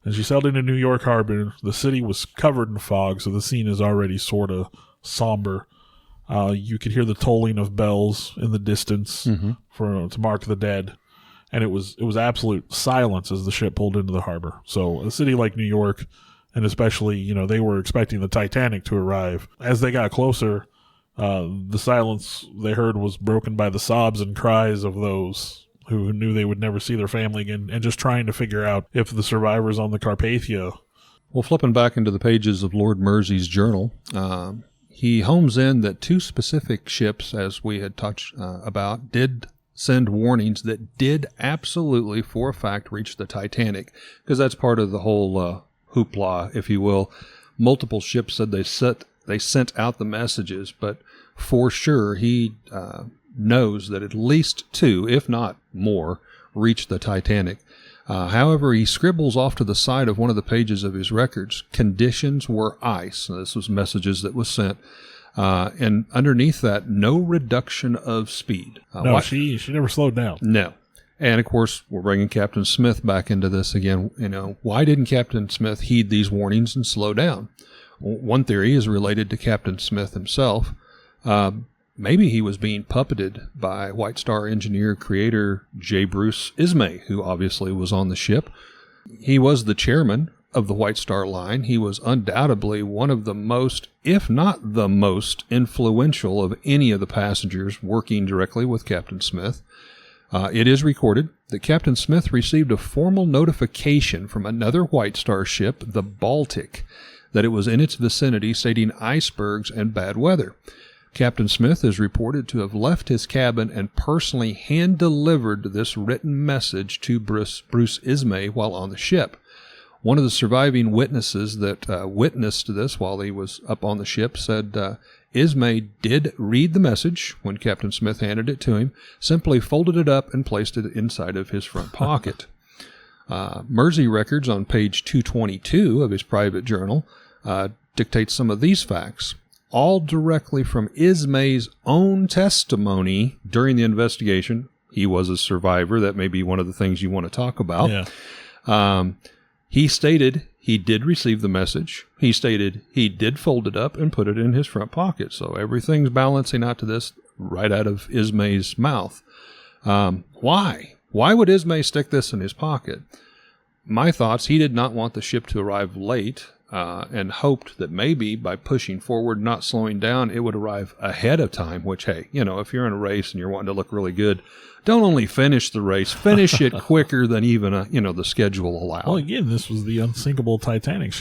And she sailed into New York Harbor. The city was covered in fog, so the scene is already sort of somber. You could hear the tolling of bells in the distance to mark the dead. And it was absolute silence as the ship pulled into the harbor. So a city like New York, and especially, they were expecting the Titanic to arrive. As they got closer, the silence they heard was broken by the sobs and cries of those who knew they would never see their family again, and just trying to figure out if the survivors on the Carpathia. Well, flipping back into the pages of Lord Mersey's journal, he homes in that 2 specific ships, as we had touched about, did send warnings that did absolutely, for a fact, reach the Titanic, because that's part of the whole hoopla, if you will. Multiple ships said they sent out the messages, but for sure he knows that at least 2, if not more, reached the Titanic. However, he scribbles off to the side of one of the pages of his records, conditions were ice. Now, this was messages that was sent. And underneath that, no reduction of speed. No, she never slowed down. No. And, of course, we're bringing Captain Smith back into this again. Why didn't Captain Smith heed these warnings and slow down? One theory is related to Captain Smith himself. Maybe he was being puppeted by White Star engineer creator J. Bruce Ismay, who obviously was on the ship. He was the chairman of the White Star Line. He was undoubtedly one of the most, if not the most, influential of any of the passengers working directly with Captain Smith. It is recorded that Captain Smith received a formal notification from another White Star ship, the Baltic, that it was in its vicinity, stating icebergs and bad weather. Captain Smith is reported to have left his cabin and personally hand-delivered this written message to Bruce Ismay while on the ship. One of the surviving witnesses that witnessed this while he was up on the ship said Ismay did read the message when Captain Smith handed it to him, simply folded it up and placed it inside of his front pocket. Mersey records on page 222 of his private journal dictates some of these facts, all directly from Ismay's own testimony during the investigation. He was a survivor. That may be one of the things you want to talk about. Yeah. He stated he did receive the message. He stated he did fold it up and put it in his front pocket. So everything's balancing out to this right out of Ismay's mouth. Why? Why would Ismay stick this in his pocket? My thoughts, he did not want the ship to arrive late and hoped that maybe by pushing forward, not slowing down, it would arrive ahead of time, which, hey, if you're in a race and you're wanting to look really good, don't only finish the race, finish it quicker than even, the schedule allowed. Well, again, this was the unsinkable Titanic.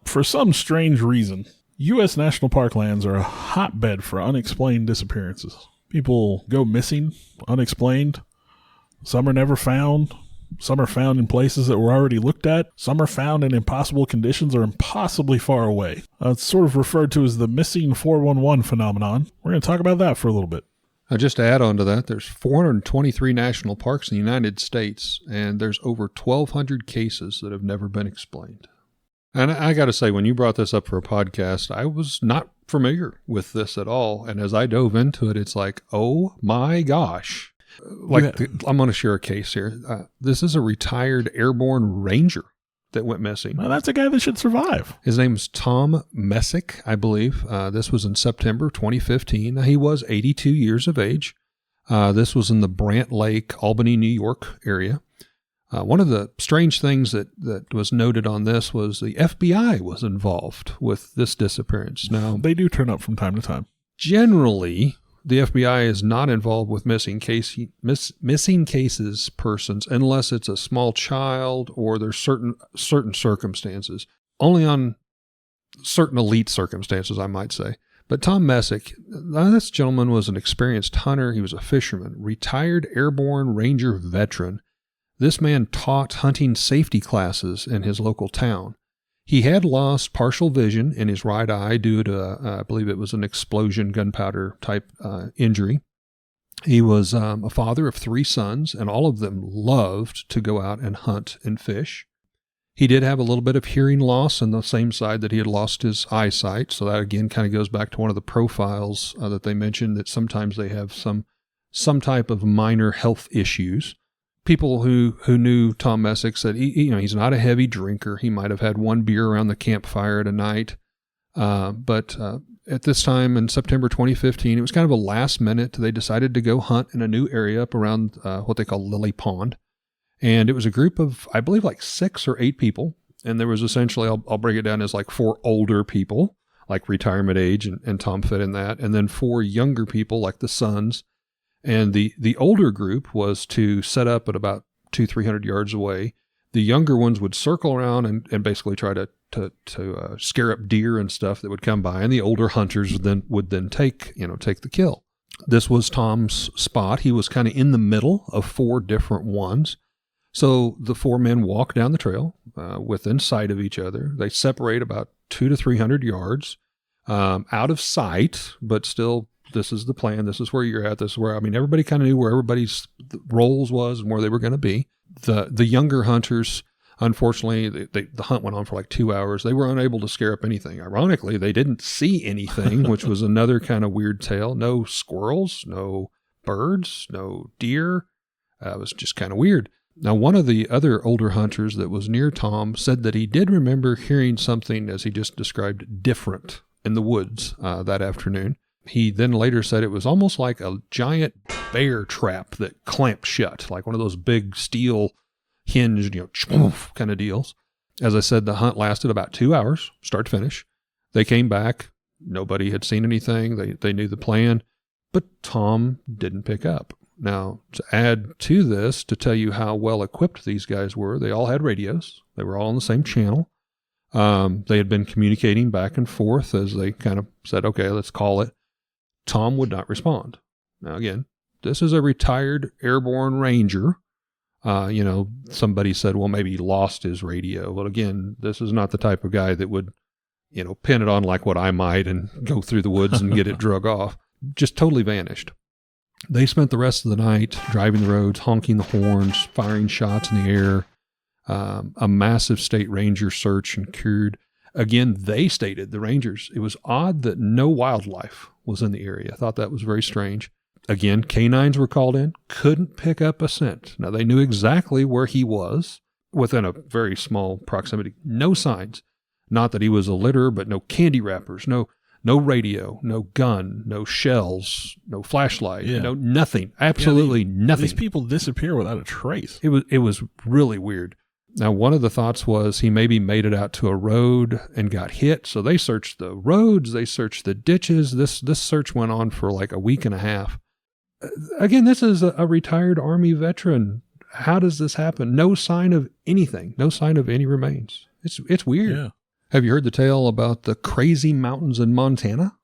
For some strange reason, U.S. national park lands are a hotbed for unexplained disappearances. People go missing, unexplained. Some are never found. Some are found in places that were already looked at. Some are found in impossible conditions or impossibly far away. It's sort of referred to as the missing 411 phenomenon. We're going to talk about that for a little bit. Just to add on to that, there's 423 national parks in the United States, and there's over 1,200 cases that have never been explained. And I got to say, when you brought this up for a podcast, I was not familiar with this at all. And as I dove into it, it's like, oh my gosh. I'm going to share a case here. This is a retired airborne ranger that went missing. Well, that's a guy that should survive. His name is Tom Messick, I believe. This was in September 2015. He was 82 years of age. This was in the Brant Lake, Albany, New York area. One of the strange things that was noted on this was the FBI was involved with this disappearance. Now, they do turn up from time to time. Generally, the FBI is not involved with missing persons unless it's a small child or there's certain circumstances. Only on certain elite circumstances, I might say. But Tom Messick, this gentleman was an experienced hunter. He was a fisherman, retired airborne ranger veteran. This man taught hunting safety classes in his local town. He had lost partial vision in his right eye due to, I believe it was an explosion, gunpowder type injury. He was a father of 3 sons, and all of them loved to go out and hunt and fish. He did have a little bit of hearing loss on the same side that he had lost his eyesight. So that, again, kind of goes back to one of the profiles that they mentioned, that sometimes they have some type of minor health issues. People who knew Tom Messick said he's not a heavy drinker. He might have had 1 beer around the campfire at a night. But at this time in September 2015, it was kind of a last minute. They decided to go hunt in a new area up around what they call Lily Pond. And it was a group of, I believe, like 6 or 8 people. And there was essentially, I'll break it down as like 4 older people, like retirement age, and Tom fit in that. And then 4 younger people, like the sons. And the older group was to set up at about 200-300 yards away. The younger ones would circle around and basically try to scare up deer and stuff that would come by. And the older hunters would then take the kill. This was Tom's spot. He was kind of in the middle of 4 different ones. So the 4 men walk down the trail within sight of each other. They separate about 200 to 300 yards out of sight, but still, this is the plan. This is where you're at. This is where, everybody kind of knew where everybody's roles was and where they were going to be. The younger hunters, unfortunately, the hunt went on for like 2 hours. They were unable to scare up anything. Ironically, they didn't see anything, which was another kind of weird tale. No squirrels, no birds, no deer. It was just kind of weird. Now, one of the other older hunters that was near Tom said that he did remember hearing something, as he just described, different in the woods that afternoon. He then later said it was almost like a giant bear trap that clamped shut, like one of those big steel hinged, kind of deals. As I said, the hunt lasted about 2 hours, start to finish. They came back. Nobody had seen anything. They knew the plan, but Tom didn't pick up. Now, to add to this, to tell you how well equipped these guys were, they all had radios. They were all on the same channel. They had been communicating back and forth as they kind of said, okay, let's call it. Tom would not respond. Now, again, this is a retired airborne ranger. Somebody said, well, maybe he lost his radio. Well, again, this is not the type of guy that would, pin it on like what I might and go through the woods and get it drug off. Just totally vanished. They spent the rest of the night driving the roads, honking the horns, firing shots in the air. A massive state ranger search occurred. Again, they stated, the rangers, it was odd that no wildlife was in the area. I thought that was very strange. Again, canines were called in, couldn't pick up a scent. Now, they knew exactly where he was within a very small proximity. No signs. Not that he was a litterer, but no candy wrappers, no radio, no gun, no shells, no flashlight, no nothing. Absolutely nothing. These people disappear without a trace. It was really weird. Now, one of the thoughts was he maybe made it out to a road and got hit. So they searched the roads, they searched the ditches. This search went on for like a week and a half. Again, this is a retired Army veteran. How does this happen? No sign of anything. No sign of any remains. It's weird. Yeah. Have you heard the tale about the crazy mountains in Montana?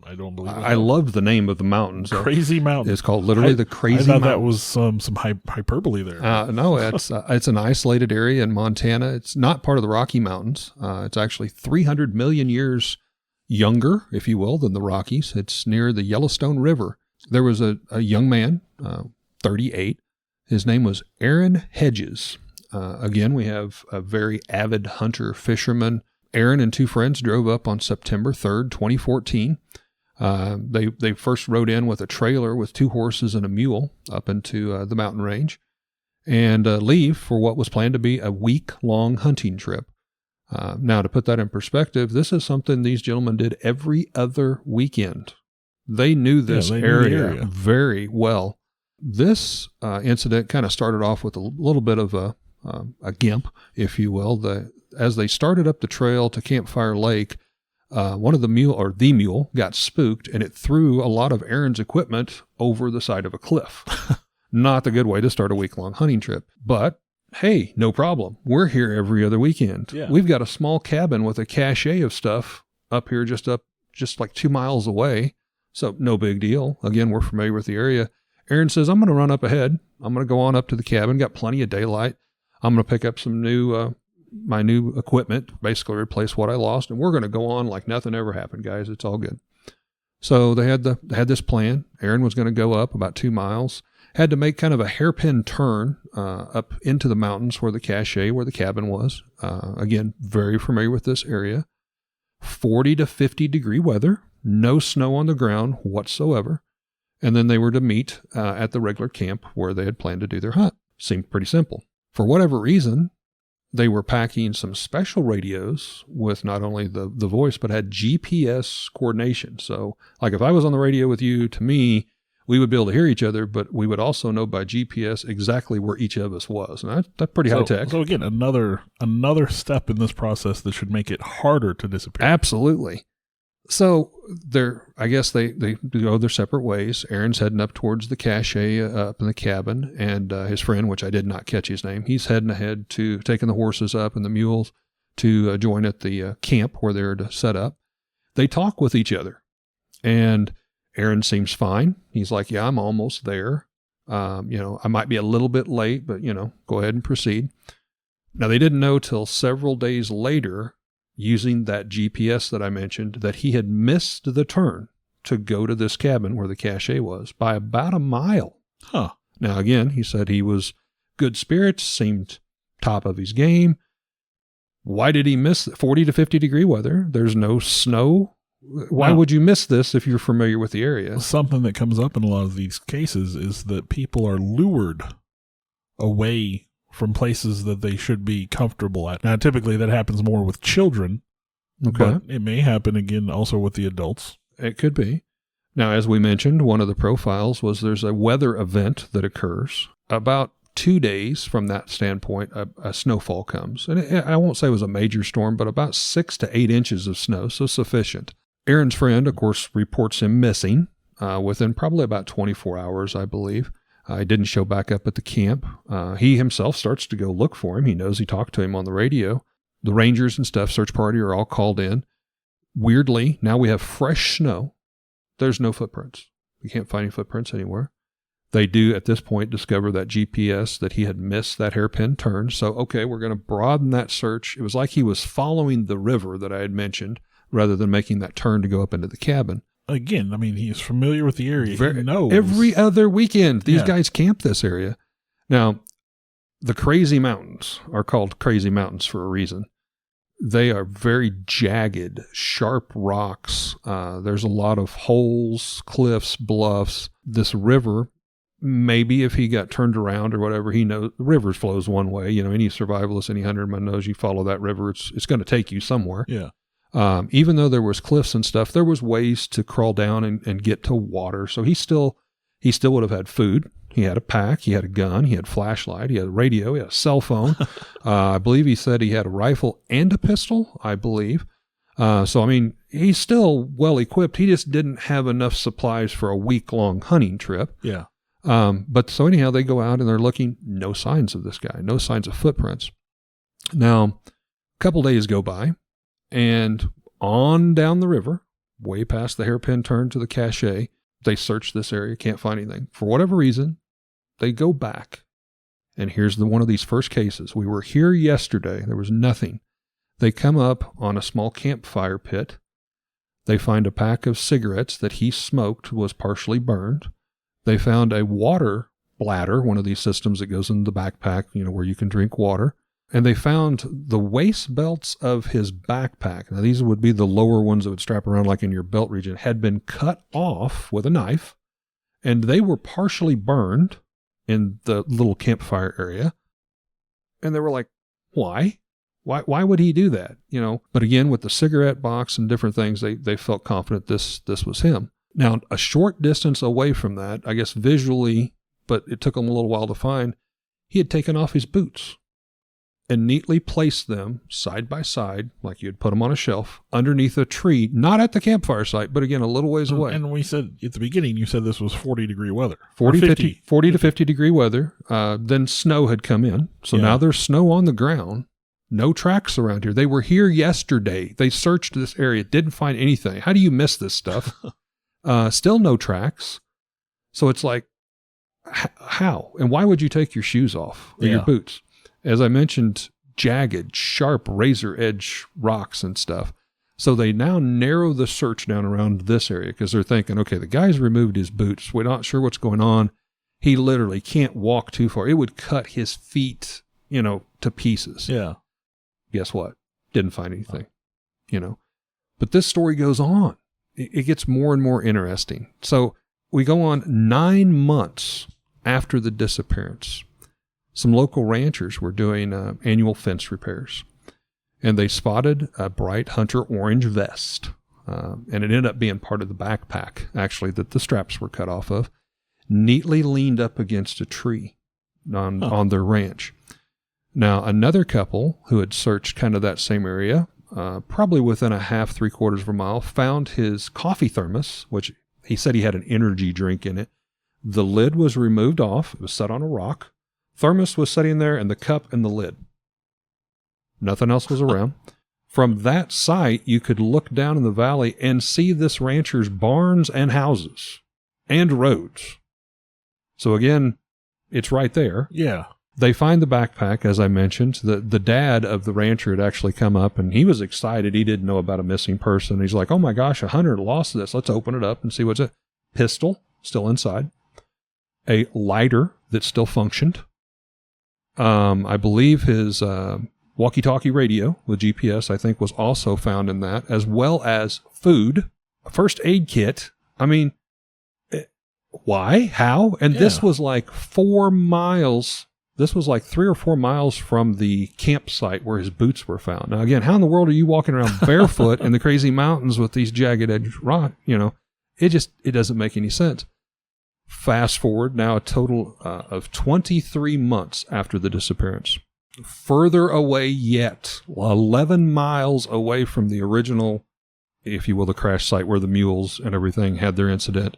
I don't believe it. I loved the name of the mountains. Crazy Mountain. It's called literally the Crazy Mountain. I thought Mountains. that was some hyperbole there. No, it's an isolated area in Montana. It's not part of the Rocky Mountains. It's actually 300 million years younger, if you will, than the Rockies. It's near the Yellowstone River. There was a young man, 38. His name was Aaron Hedges. Again, we have a very avid hunter fisherman. Aaron and 2 friends drove up on September 3rd, 2014. They first rode in with a trailer with 2 horses and a mule up into the mountain range and leave for what was planned to be a week-long hunting trip. Now, to put that in perspective, this is something these gentlemen did every other weekend. They knew this area very well. This incident kind of started off with a little bit of a gimp, if you will. As they started up the trail to Campfire Lake, one of the mule got spooked, and it threw a lot of Aaron's equipment over the side of a cliff. Not the good way to start a week-long hunting trip. But, hey, no problem. We're here every other weekend. Yeah. We've got a small cabin with a cache of stuff up here just like 2 miles away. So no big deal. Again, we're familiar with the area. Aaron says, I'm going to run up ahead. I'm going to go on up to the cabin. Got plenty of daylight. I'm going to pick up some my new equipment, basically replace what I lost, and we're going to go on like nothing ever happened, guys. It's all good. So they had this plan. Aaron was going to go up about 2 miles, had to make kind of a hairpin turn up into the mountains where the cabin was. Again, very familiar with this area. 40 to 50 degree weather, no snow on the ground whatsoever. And then they were to meet at the regular camp where they had planned to do their hunt. Seemed pretty simple. For whatever reason, they were packing some special radios with not only the voice, but had GPS coordination. So like if I was on the radio with you, to me, we would be able to hear each other, but we would also know by GPS exactly where each of us was. And that's pretty high tech. So again, another step in this process that should make it harder to disappear. Absolutely. So I guess they go their separate ways. Aaron's heading up towards the cache up in the cabin, and his friend, which I did not catch his name, he's heading ahead to taking the horses up and the mules to join at the camp where they're to set up. They talk with each other, and Aaron seems fine. He's like, yeah, I'm almost there. I might be a little bit late, but, go ahead and proceed. Now, they didn't know till several days later, using that GPS that I mentioned, that he had missed the turn to go to this cabin where the cache was by about a mile. Huh. Now, again, he said he was good spirits, seemed top of his game. Why did he miss 40 to 50 degree weather? There's no snow. Why would you miss this if you're familiar with the area? Something that comes up in a lot of these cases is that people are lured away from places that they should be comfortable at. Now, typically that happens more with children, but it may happen again also with the adults. It could be. Now, as we mentioned, one of the profiles was there's a weather event that occurs. About 2 days from that standpoint, a snowfall comes. And I won't say it was a major storm, but about 6 to 8 inches of snow, so sufficient. Aaron's friend, of course, reports him missing within probably about 24 hours, I believe. He didn't show back up at the camp. He himself starts to go look for him. He knows he talked to him on the radio. The rangers and stuff, search party, are all called in. Weirdly, now we have fresh snow. There's no footprints. We can't find any footprints anywhere. They do, at this point, discover that GPS, that he had missed that hairpin turn. So, okay, we're going to broaden that search. It was like he was following the river that I had mentioned, rather than making that turn to go up into the cabin. Again, I mean, he's familiar with the area. He knows. Every other weekend, these guys camp this area. Now, the Crazy Mountains are called Crazy Mountains for a reason. They are very jagged, sharp rocks. There's a lot of holes, cliffs, bluffs. This river, maybe if he got turned around or whatever, he knows the river flows one way. Any survivalist, any hunterman knows you follow that river, it's going to take you somewhere. Yeah. Even though there was cliffs and stuff, there was ways to crawl down and get to water. So he still would have had food. He had a pack, he had a gun, he had a flashlight, he had a radio, he had a cell phone. I believe he said he had a rifle and a pistol, I believe. So, I mean, he's still well equipped. He just didn't have enough supplies for a week-long hunting trip. Yeah. But so anyhow, they go out and they're looking, no signs of this guy, no signs of footprints. Now, a couple days go by. And on down the river, way past the hairpin turn to the cache, they search this area, can't find anything. For whatever reason, they go back. And here's one of these first cases. We were here yesterday. There was nothing. They come up on a small campfire pit. They find a pack of cigarettes that he smoked was partially burned. They found a water bladder, one of these systems that goes in the backpack, where you can drink water. And they found the waist belts of his backpack. Now, these would be the lower ones that would strap around like in your belt region, had been cut off with a knife, and they were partially burned in the little campfire area. And they were like, why? Why would he do that? But again, with the cigarette box and different things, they felt confident this was him. Now, a short distance away from that, I guess visually, but it took them a little while to find, he had taken off his boots and neatly placed them side by side, like you'd put them on a shelf, underneath a tree, not at the campfire site, but again, a little ways away. And we said at the beginning, you said this was 40-degree weather. 40 to 50 degree weather. Then snow had come in. So now there's snow on the ground. No tracks around here. They were here yesterday. They searched this area, didn't find anything. How do you miss this stuff? Still no tracks. So it's like, how? And why would you take your shoes off or your boots? As I mentioned, jagged, sharp, razor edge rocks and stuff. So they now narrow the search down around this area because they're thinking, okay, the guy's removed his boots. We're not sure what's going on. He literally can't walk too far. It would cut his feet, to pieces. Yeah. Guess what? Didn't find anything, But this story goes on. It gets more and more interesting. So we go on 9 months after the disappearance. some local ranchers were doing annual fence repairs, and they spotted a bright hunter orange vest. And it ended up being part of the backpack, actually, that the straps were cut off of, neatly leaned up against a tree on their ranch. Now, another couple who had searched kind of that same area, probably within a half, 3/4 of a mile, found his coffee thermos, which he said he had an energy drink in it. The lid was removed off. It was set on a rock. Thermos was sitting there, and the cup and the lid. Nothing else was around. From that site, you could look down in the valley and see this rancher's barns and houses and roads. So again, it's right there. Yeah. They find the backpack, as I mentioned. The dad of the rancher had actually come up, and he was excited. He didn't know about a missing person. He's like, oh my gosh, a hunter lost this. Let's open it up and see what's it. Pistol, still inside. A lighter that still functioned. I believe his walkie-talkie radio with GPS, I think, was also found in that, as well as food, a first aid kit. I mean, why? How? And this was like 4 miles. This was like 3 or 4 miles from the campsite where his boots were found. Now, again, how in the world are you walking around barefoot in the crazy mountains with these jagged edge rock? You know, it doesn't make any sense. Fast forward now, a total of 23 months after the disappearance. Further away yet, 11 miles away from the original, if you will, the crash site where the mules and everything had their incident.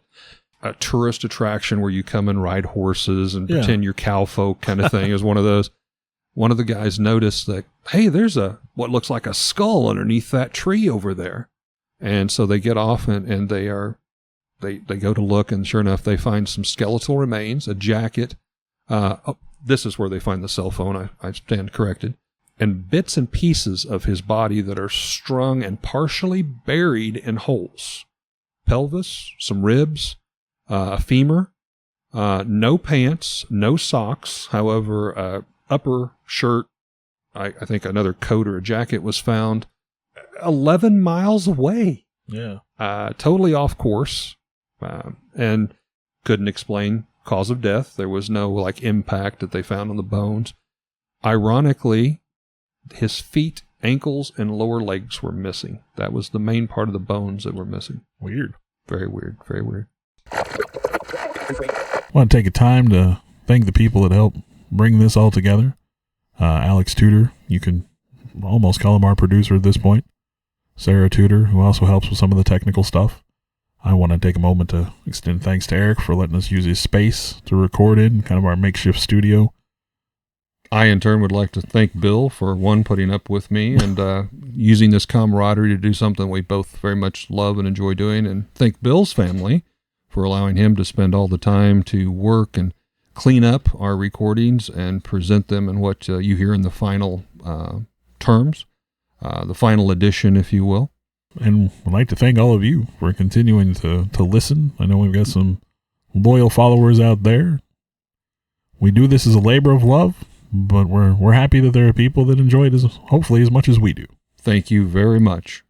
A tourist attraction where you come and ride horses and pretend you're cowfolk kind of thing is one of those. One of the guys noticed that, hey, there's what looks like a skull underneath that tree over there. And so they get off and they go to look, and sure enough, they find some skeletal remains, a jacket. This is where they find the cell phone. I stand corrected. And bits and pieces of his body that are strung and partially buried in holes. Pelvis, some ribs, a femur, no pants, no socks. However, upper shirt, I think another coat or a jacket was found 11 miles away. Yeah. Totally off course, and couldn't explain cause of death. There was no impact that they found on the bones. Ironically, his feet, ankles, and lower legs were missing. That was the main part of the bones that were missing. Weird. Very weird. Very weird. I want to take a time to thank the people that helped bring this all together. Alex Tudor, you can almost call him our producer at this point. Sarah Tudor, who also helps with some of the technical stuff. I want to take a moment to extend thanks to Eric for letting us use his space to record in, kind of our makeshift studio. I, in turn, would like to thank Bill for, one, putting up with me and using this camaraderie to do something we both very much love and enjoy doing, and thank Bill's family for allowing him to spend all the time to work and clean up our recordings and present them in what you hear in the final terms, the final edition, if you will. And I'd like to thank all of you for continuing to listen. I know we've got some loyal followers out there. We do this as a labor of love, but we're happy that there are people that enjoy it hopefully as much as we do. Thank you very much.